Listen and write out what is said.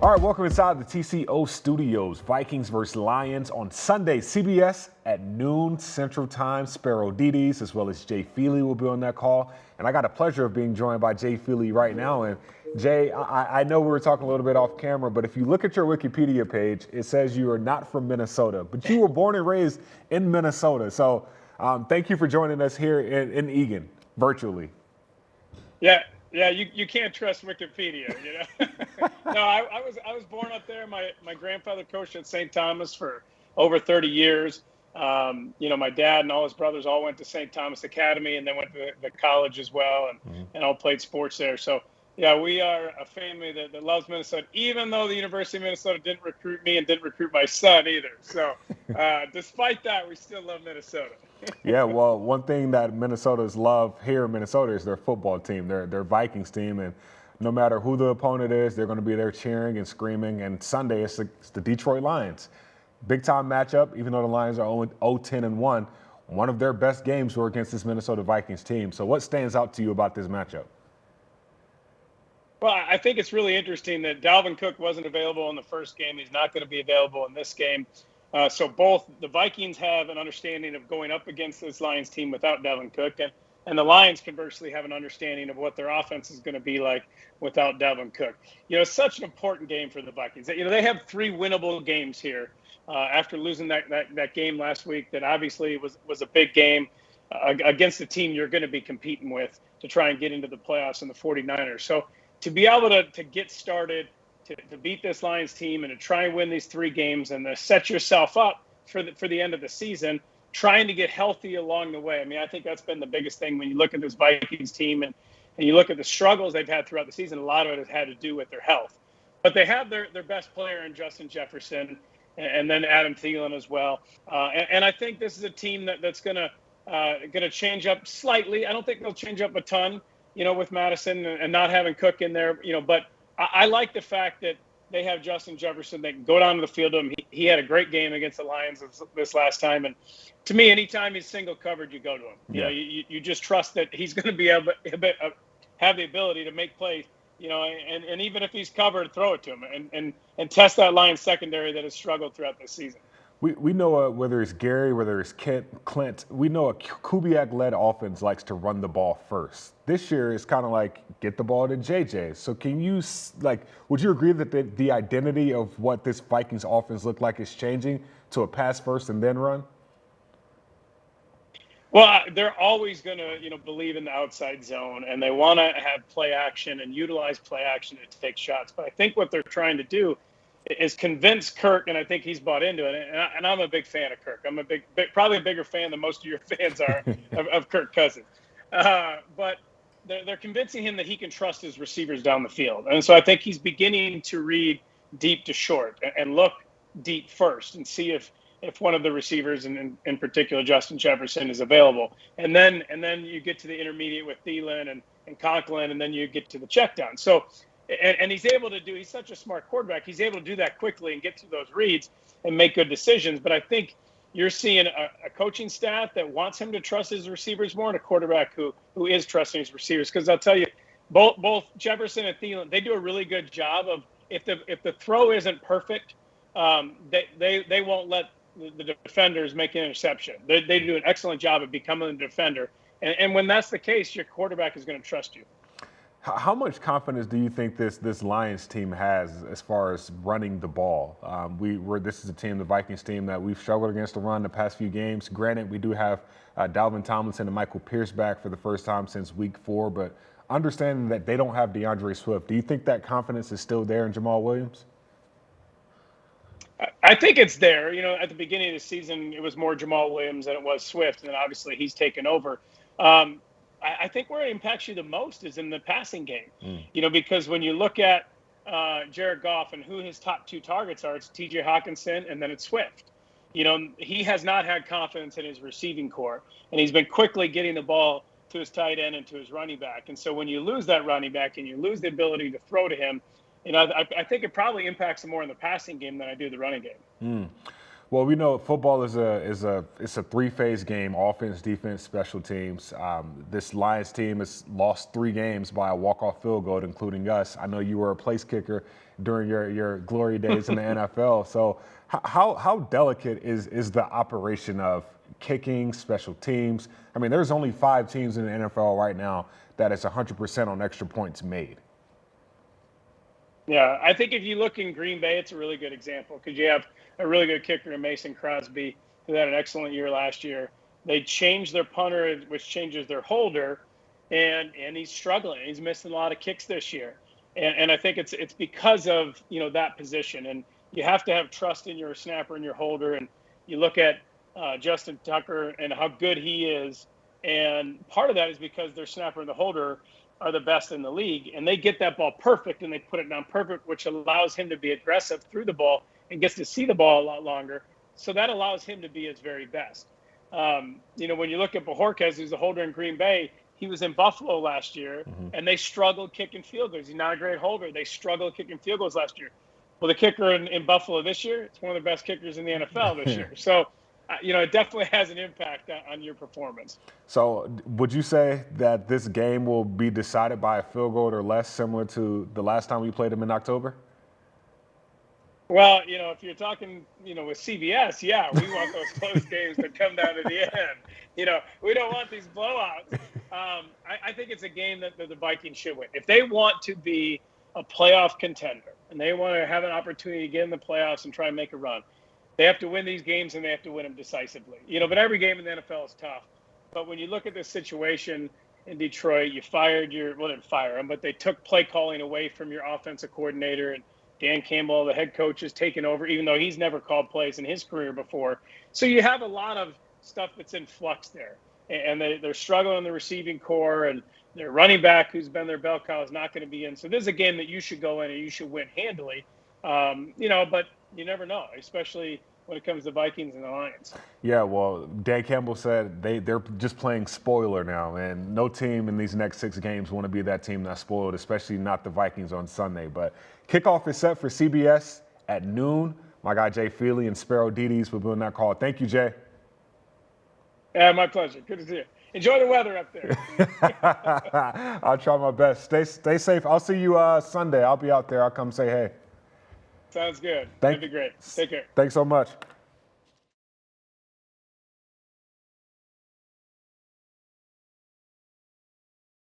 All right, welcome inside the TCO studios. Vikings versus Lions on Sunday, CBS at noon Central Time. Sparrow Dides as well as Jay Feely will be on that call. And I got a pleasure of being joined by Jay Feely right now. And Jay, I know we were talking a little bit off camera, but if you look at your Wikipedia page, it says you are not from Minnesota, but you were born and raised in Minnesota. So thank you for joining us here in Eagan, virtually. Yeah, you can't trust Wikipedia, you know. No, I was born up there. My grandfather coached at St. Thomas for over 30 years. My dad and all his brothers all went to St. Thomas Academy and then went to the college as well, and all played sports there. So yeah, we are a family that loves Minnesota, even though the University of Minnesota didn't recruit me and didn't recruit my son either. So despite that, we still love Minnesota. Yeah, well, one thing that Minnesotans love here in Minnesota is their football team, their Vikings team, and no matter who the opponent is, they're going to be there cheering and screaming. And Sunday, it's the Detroit Lions. Big time matchup, even though the Lions are 0-10-1. One of their best games were against this Minnesota Vikings team. So what stands out to you about this matchup? Well, I think it's really interesting that Dalvin Cook wasn't available in the first game. He's not going to be available in this game. So both the Vikings have an understanding of going up against this Lions team without Dalvin Cook, and the Lions conversely have an understanding of what their offense is going to be like without Dalvin Cook. You know, it's such an important game for the Vikings. You know, they have 3 winnable games here after losing that game last week. That obviously was a big game against the team you're going to be competing with to try and get into the playoffs in the 49ers. So to be able to get started, to beat this Lions team and to try and win these 3 games and to set yourself up for the end of the season, trying to get healthy along the way. I mean, I think that's been the biggest thing when you look at this Vikings team and you look at the struggles they've had throughout the season. A lot of it has had to do with their health. But they have their best player in Justin Jefferson and then Adam Thielen as well. And I think this is a team that's going to change up slightly. I don't think they'll change up a ton, you know, with Madison and not having Cook in there, you know, but I like the fact that they have Justin Jefferson. They can go down to the field to him. He had a great game against the Lions this last time. And to me, anytime he's single covered, you go to him. You know, you just trust that he's going to be able to have the ability to make plays, you know, and even if he's covered, throw it to him and test that Lions secondary that has struggled throughout this season. We know whether it's Gary, whether it's Clint, we know a Kubiak-led offense likes to run the ball first. This year, it's kind of like get the ball to JJ. So can you, would you agree that the identity of what this Vikings offense looked like is changing to a pass first and then run? Well, they're always going to, you know, believe in the outside zone, and they want to have play action and utilize play action to take shots. But I think what they're trying to do is convince Kirk, and I think he's bought into it. And I'm a big fan of Kirk. I'm probably a bigger fan than most of your fans are of Kirk Cousins. But they're convincing him that he can trust his receivers down the field. And so I think he's beginning to read deep to short and look deep first and see if one of the receivers, in particular Justin Jefferson, is available. And then you get to the intermediate with Thielen and Conklin, and then you get to the check down. So and he's able to he's such a smart quarterback. He's able to do that quickly and get through those reads and make good decisions. But I think you're seeing a coaching staff that wants him to trust his receivers more and a quarterback who is trusting his receivers. Because I'll tell you, both Jefferson and Thielen, they do a really good job of if the throw isn't perfect, they won't let the defenders make an interception. They do an excellent job of becoming a defender. And when that's the case, your quarterback is going to trust you. How much confidence do you think this Lions team has as far as running the ball? This is a team, the Vikings team, that we've struggled against the run the past few games. Granted, we do have Dalvin Tomlinson and Michael Pierce back for the first time since week 4, but understanding that they don't have DeAndre Swift, do you think that confidence is still there in Jamal Williams? I think it's there. You know, at the beginning of the season, it was more Jamal Williams than it was Swift, and then obviously he's taken over. I think where it impacts you the most is in the passing game, you know, because when you look at Jared Goff and who his top 2 targets are, it's TJ Hawkinson and then it's Swift. You know, he has not had confidence in his receiving core, and he's been quickly getting the ball to his tight end and to his running back. And so when you lose that running back and you lose the ability to throw to him, you know, I think it probably impacts him more in the passing game than I do the running game. Well, we know football is a three-phase game: offense, defense, special teams. This Lions team has lost 3 games by a walk-off field goal, including us. I know you were a place kicker during your glory days in the NFL. So, how delicate is the operation of kicking, special teams? I mean, there's only 5 teams in the NFL right now that is 100% on extra points made. Yeah, I think if you look in Green Bay, it's a really good example because you have a really good kicker in Mason Crosby, who had an excellent year last year. They changed their punter, which changes their holder, and he's struggling. He's missing a lot of kicks this year, and I think it's because of that position. And you have to have trust in your snapper and your holder. And you look at Justin Tucker and how good he is, and part of that is because their snapper and the holder are the best in the league, and they get that ball perfect and they put it down perfect, which allows him to be aggressive through the ball and gets to see the ball a lot longer. So that allows him to be his very best. When you look at Bojorquez, who's the holder in Green Bay, he was in Buffalo last year, and they struggled kicking field goals. He's not a great holder. They struggled kicking field goals last year. Well, the kicker in Buffalo this year, it's one of the best kickers in the NFL this year. So, it definitely has an impact on your performance. So would you say that this game will be decided by a field goal or less, similar to the last time we played them in October? Well, if you're talking, with CBS, yeah, we want those close games to come down to the end. We don't want these blowouts. I think it's a game that the Vikings should win. If they want to be a playoff contender and they want to have an opportunity to get in the playoffs and try and make a run, they have to win these games, and they have to win them decisively. But every game in the NFL is tough. But when you look at this situation in Detroit, you didn't fire him, but they took play calling away from your offensive coordinator, and Dan Campbell, the head coach, has taken over, even though he's never called plays in his career before. So you have a lot of stuff that's in flux there. And they're struggling in the receiving core, and their running back, who's been their bell cow, is not going to be in. So this is a game that you should go in and you should win handily. But you never know, especially when it comes to Vikings and the Lions. Yeah, well, Dan Campbell said they're just playing spoiler now, and no team in these next 6 games want to be that team that's spoiled, especially not the Vikings on Sunday. But kickoff is set for CBS at noon. My guy Jay Feely and Sparrow Dides will be on that call. Thank you, Jay. Yeah, my pleasure. Good to see you. Enjoy the weather up there. I'll try my best. Stay safe. I'll see you Sunday. I'll be out there. I'll come say hey. Sounds good. That'd be great. Take care. Thanks so much.